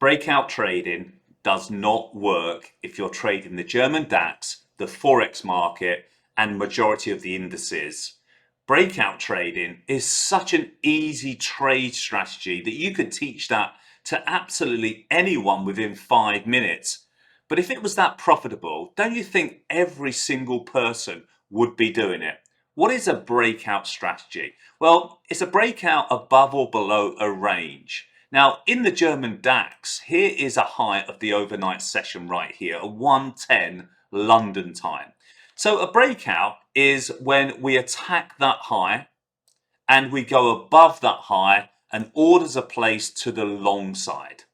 Breakout trading does not work if you're trading the German DAX, the Forex market, and majority of the indices. Breakout trading is such an easy trade strategy that you could teach that to absolutely anyone within 5 minutes. But if it was that profitable, don't you think every single person would be doing it? What is a breakout strategy? Well, it's a breakout above or below a range. Now, in the German DAX, here is a high of the overnight session right here, at 1:10 London time. So a breakout is when we attack that high and we go above that high and orders are placed to the long side.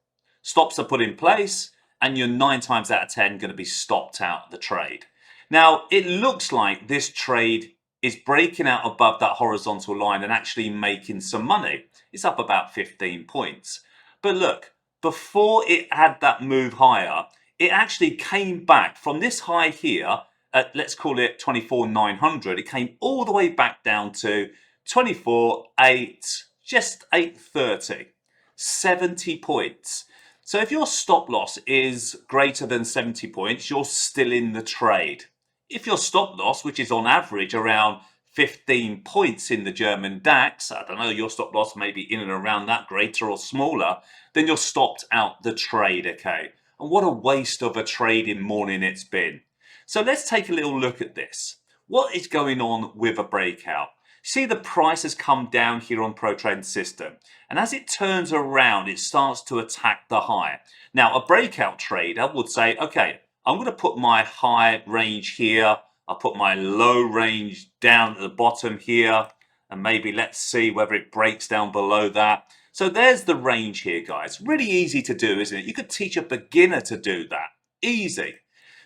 Stops are put in place and you're 9 times out of 10 going to be stopped out of the trade. Now, it looks like this trade is breaking out above that horizontal line and actually making some money. It's up about 15 points. But look, before it had that move higher, it actually came back from this high here at, let's call it 24,900. It came all the way back down to 24,8, just 830, 70 points. So if your stop loss is greater than 70 points, you're still in the trade. If your stop loss, which is on average around 15 points in the German DAX, I don't know, your stop loss may be in and around that, greater or smaller, then you're stopped out the trade, okay? And what a waste of a trading morning it's been. So let's take a little look at this. What is going on with a breakout? See, the price has come down here on Pro Trading System, and as it turns around, it starts to attack the high. Now, a breakout trader would say, okay, I'm going to put my high range here. I'll put my low range down at the bottom here. And maybe let's see whether it breaks down below that. So there's the range here, guys. Really easy to do, isn't it? You could teach a beginner to do that. Easy.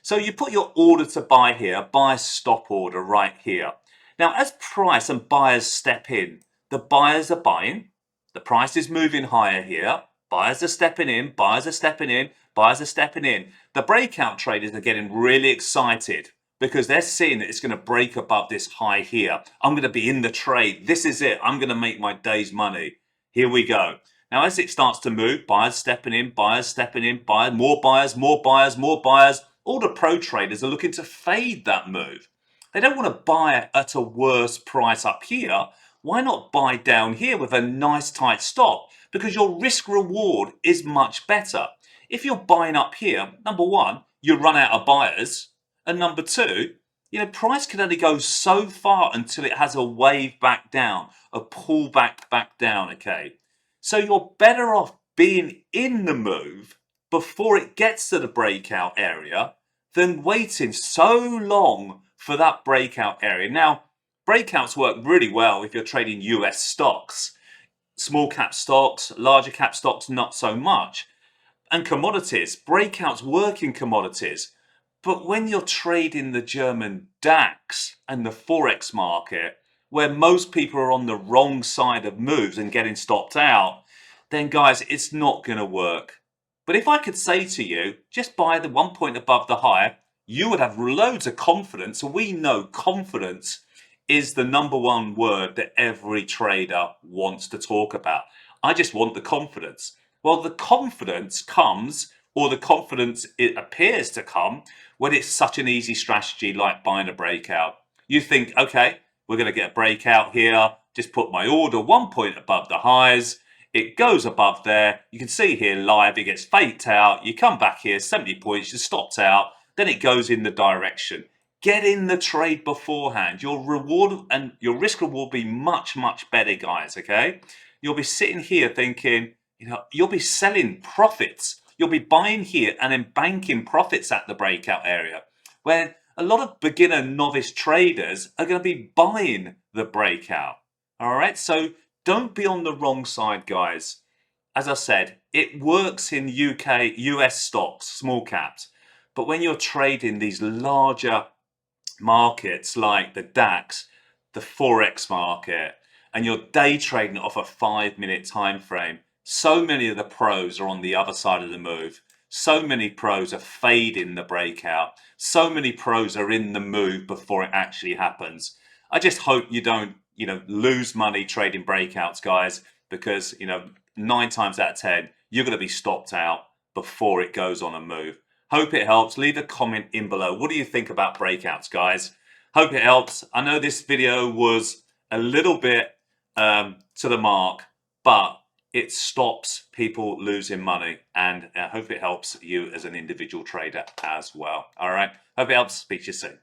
So you put your order to buy here, buy stop order right here. Now, as price and buyers step in, the buyers are buying. The price is moving higher here. Buyers are stepping in, buyers are stepping in, buyers are stepping in. The breakout traders are getting really excited because they're seeing that it's going to break above this high here. I'm going to be in the trade. This is it. I'm going to make my day's money. Here we go. Now, as it starts to move, buyers stepping in, buyers, more buyers, more buyers, more buyers. All the pro traders are looking to fade that move. They don't want to buy at a worse price up here. Why not buy down here with a nice tight stop? Because your risk reward is much better. If you're buying up here, number one, you run out of buyers. And number two, price can only go so far until it has a wave back down, a pullback back down, okay? So you're better off being in the move before it gets to the breakout area than waiting so long for that breakout area. Now, breakouts work really well if you're trading US stocks. Small cap stocks, larger cap stocks, not so much. And commodities, breakouts work in commodities. But when you're trading the German DAX and the Forex market, where most people are on the wrong side of moves and getting stopped out, then guys, it's not going to work. But if I could say to you, just buy the 1 point above the high, you would have loads of confidence. And we know confidence is the number one word that every trader wants to talk about. I just want the confidence. Well, the confidence comes, or the confidence it appears to come, when it's such an easy strategy like buying a breakout. You think, okay, we're going to get a breakout here. Just put my order 1 point above the highs. It goes above there. You can see here live, it gets faked out. You come back here, 70 points, just stopped out. Then it goes in the direction. Get in the trade beforehand. Your reward and your risk reward will be much, much better, guys, okay? You'll be sitting here thinking, you'll be selling profits. You'll be buying here and then banking profits at the breakout area. Where a lot of beginner novice traders are going to be buying the breakout. All right, so don't be on the wrong side, guys. As I said, it works in US stocks, small caps. But when you're trading these larger markets like the DAX, the Forex market, and you're day trading off a 5-minute time frame, so many of the pros are on the other side of the move. So many pros are fading the breakout. So many pros are in the move before it actually happens. I just hope you don't, lose money trading breakouts, guys, because, 9 times out of 10, you're going to be stopped out. before it goes on a move. Hope it helps. Leave a comment in below. What do you think about breakouts, guys? Hope it helps. I know this video was a little bit to the mark, but it stops people losing money, and I hope it helps you as an individual trader as well. All right. Hope it helps. Speak to you soon.